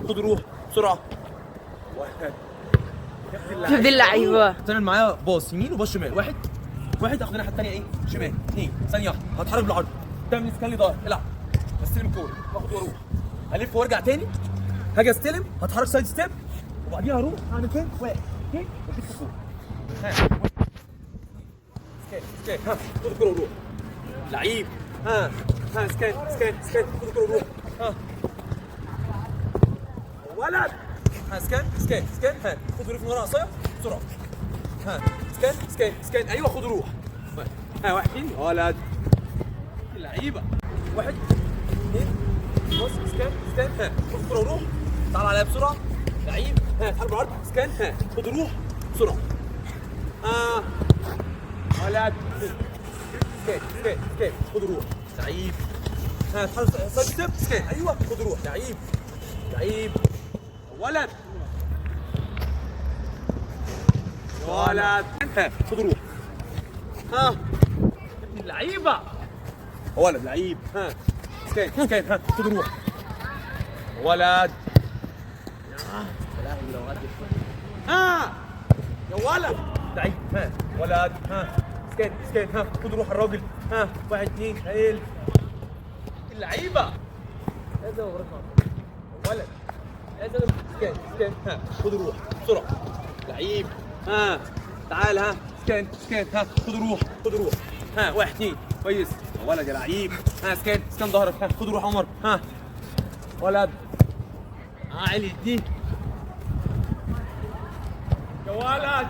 خد روح بسرعه. يا ابن اللعيبه. تعمل معايا باص يمين وباص شمال. واحد اخد الناحيه الثانيه ايه شمال. اثنين ثانيه واحده هتحرك بالعرض. تعمل سكان لي ظهر. العب استلم الكوره واخد واروح الف وارجع تاني. هاجي استلم هتحرك سايد ستيب وبعديها اروح اعمل كده واحد اثنين واديك الكوره. ها سكان ها خد الكوره وروح. لعيب. ها سكان خد الكوره وروح. ها ولد. ها سكان ها خد ريف من ورا عصايه بسرعه. ها سكان ايوه خد روح. ها واحد اثنين ولد اللعيبه. واحد اثنين بص سكان ها خد الكوره وروح. تعال عليها بسرعه لعيب. ها اتحرك بالعرض سكان ها خد روح بسرعه. ولد سكان خد روح لعيب. ها اتحرك سايد ستيب سكان ايوه خد روح لعيب ولد ولد. ها خد روح. ها ابن اللعيبه ولد لعيب. ها سكان ها خد روح ولد. يا لهوي لو غدت. يا ولد لعيب. ها ولد. ها سكان ها خد روح الراجل. ها واحد اثنين هيل اللعيبه. هذا هو رقم ولد. هذا سكان ها خد روح بسرعه لعيب. ها تعال. ها سكان ها خد روح. ها واحد اثنين كويس يا ولد يا لعيب. ها سكان ظهرك. ها خد روح عمر. ها ولد. علي دي يا ولد.